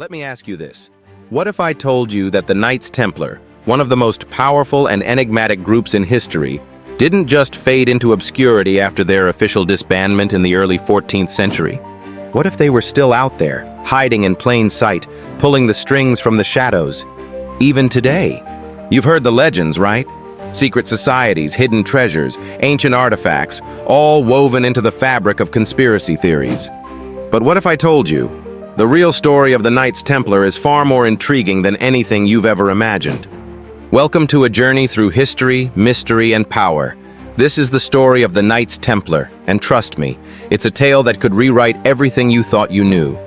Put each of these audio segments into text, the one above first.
Let me ask you this. What if I told you that the Knights Templar, one of the most powerful and enigmatic groups in history, didn't just fade into obscurity after their official disbandment in the early 14th century? What if they were still out there, hiding in plain sight, pulling the strings from the shadows? Even today. You've heard the legends, right? Secret societies, hidden treasures, ancient artifacts, all woven into the fabric of conspiracy theories. But what if I told you, the real story of the Knights Templar is far more intriguing than anything you've ever imagined? Welcome to a journey through history, mystery, and power. This is the story of the Knights Templar, and trust me, it's a tale that could rewrite everything you thought you knew.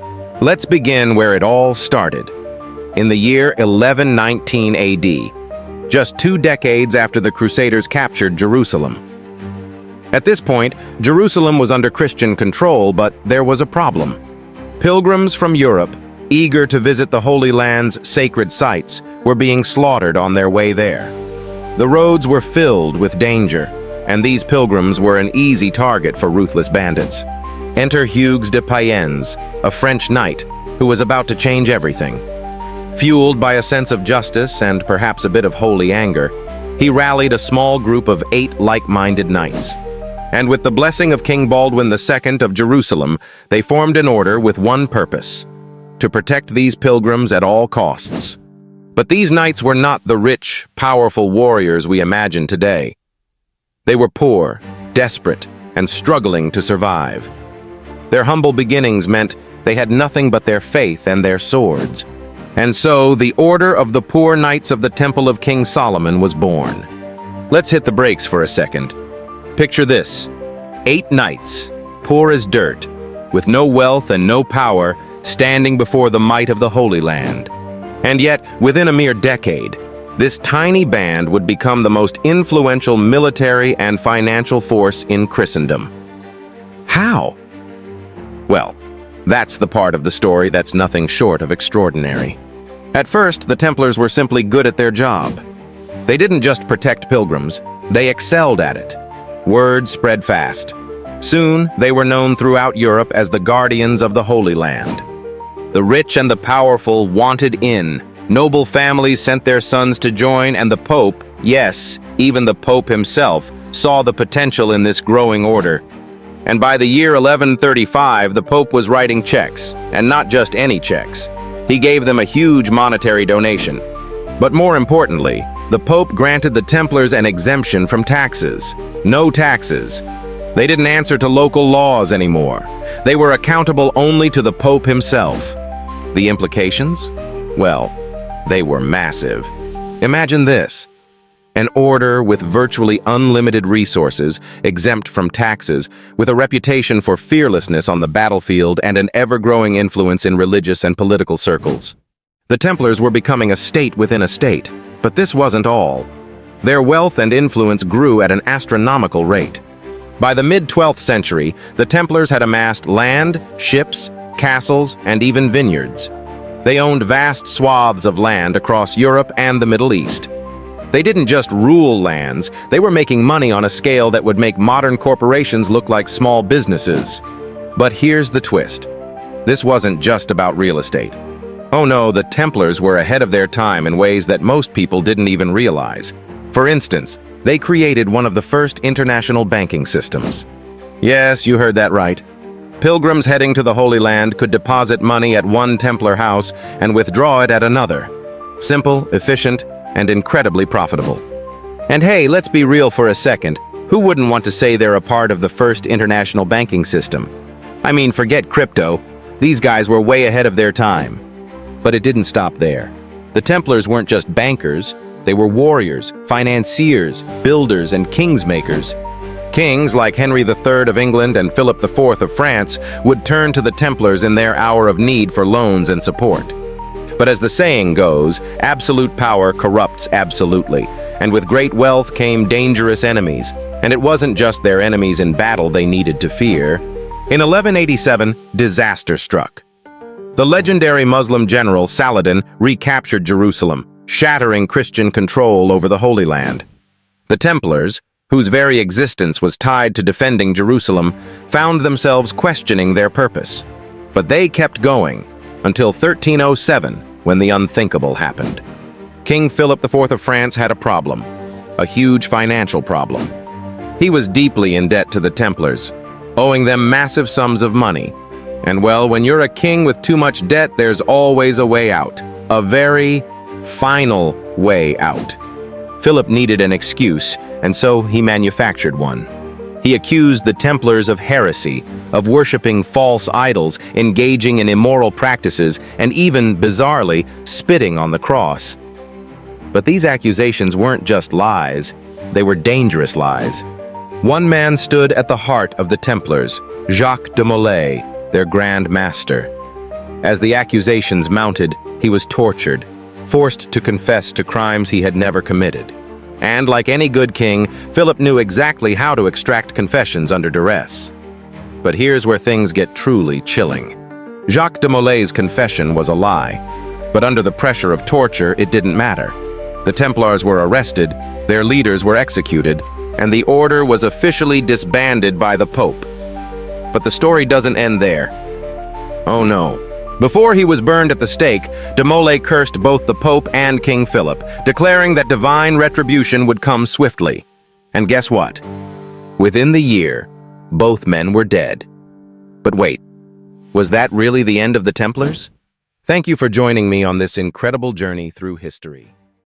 Let's begin where it all started. In the year 1119 AD, just 2 decades after the Crusaders captured Jerusalem. At this point, Jerusalem was under Christian control, but there was a problem. Pilgrims from Europe, eager to visit the Holy Land's sacred sites, were being slaughtered on their way there. The roads were filled with danger, and these pilgrims were an easy target for ruthless bandits. Enter Hugues de Payens, a French knight who was about to change everything. Fueled by a sense of justice and perhaps a bit of holy anger, he rallied a small group of 8 like-minded knights. And with the blessing of King Baldwin II of Jerusalem, they formed an order with one purpose: to protect these pilgrims at all costs. But these knights were not the rich, powerful warriors we imagine today. They were poor, desperate, and struggling to survive. Their humble beginnings meant they had nothing but their faith and their swords. And so the Order of the Poor Knights of the Temple of King Solomon was born. Let's hit the brakes for a second. Picture this: 8 knights, poor as dirt, with no wealth and no power, standing before the might of the Holy Land. And yet, within a mere decade, this tiny band would become the most influential military and financial force in Christendom. How? Well, that's the part of the story that's nothing short of extraordinary. At first, the Templars were simply good at their job. They didn't just protect pilgrims, they excelled at it. Word spread fast. Soon, they were known throughout Europe as the guardians of the Holy Land. The rich and the powerful wanted in. Noble families sent their sons to join, and the Pope, yes, even the Pope himself, saw the potential in this growing order. And by the year 1135, the Pope was writing checks, and not just any checks. He gave them a huge monetary donation. But more importantly, the Pope granted the Templars an exemption from taxes. No taxes. They didn't answer to local laws anymore. They were accountable only to the Pope himself. The implications? Well, they were massive. Imagine this: an order with virtually unlimited resources, exempt from taxes, with a reputation for fearlessness on the battlefield and an ever-growing influence in religious and political circles. The Templars were becoming a state within a state, but this wasn't all. Their wealth and influence grew at an astronomical rate. By the mid-12th century, the Templars had amassed land, ships, castles, and even vineyards. They owned vast swaths of land across Europe and the Middle East. They didn't just rule lands, they were making money on a scale that would make modern corporations look like small businesses. But here's the twist. This wasn't just about real estate. Oh no, the Templars were ahead of their time in ways that most people didn't even realize. For instance, they created one of the first international banking systems. Yes, you heard that right. Pilgrims heading to the Holy Land could deposit money at one Templar house and withdraw it at another. Simple, efficient, and incredibly profitable. And hey, let's be real for a second. Who wouldn't want to say they're a part of the first international banking system? I mean, forget crypto. These guys were way ahead of their time. But it didn't stop there. The Templars weren't just bankers. They were warriors, financiers, builders, and kingsmakers. Kings like Henry III of England and Philip IV of France would turn to the Templars in their hour of need for loans and support. But as the saying goes, absolute power corrupts absolutely, and with great wealth came dangerous enemies, and it wasn't just their enemies in battle they needed to fear. In 1187, disaster struck. The legendary Muslim general Saladin recaptured Jerusalem, shattering Christian control over the Holy Land. The Templars, whose very existence was tied to defending Jerusalem, found themselves questioning their purpose. But they kept going. until 1307, when the unthinkable happened. King Philip IV of France had a problem, a huge financial problem. He was deeply in debt to the Templars, owing them massive sums of money. And well, when you're a king with too much debt, there's always a way out, a very final way out. Philip needed an excuse, and so he manufactured one. He accused the Templars of heresy, of worshipping false idols, engaging in immoral practices, and even, bizarrely, spitting on the cross. But these accusations weren't just lies, they were dangerous lies. One man stood at the heart of the Templars, Jacques de Molay, their Grand Master. As the accusations mounted, he was tortured, forced to confess to crimes he had never committed. And like any good king, Philip knew exactly how to extract confessions under duress. But here's where things get truly chilling. Jacques de Molay's confession was a lie, but under the pressure of torture, it didn't matter. The Templars were arrested, their leaders were executed, and the order was officially disbanded by the Pope. But the story doesn't end there. Oh no. Before he was burned at the stake, de Molay cursed both the Pope and King Philip, declaring that divine retribution would come swiftly. And guess what? Within the year, both men were dead. But wait, was that really the end of the Templars? Thank you for joining me on this incredible journey through history.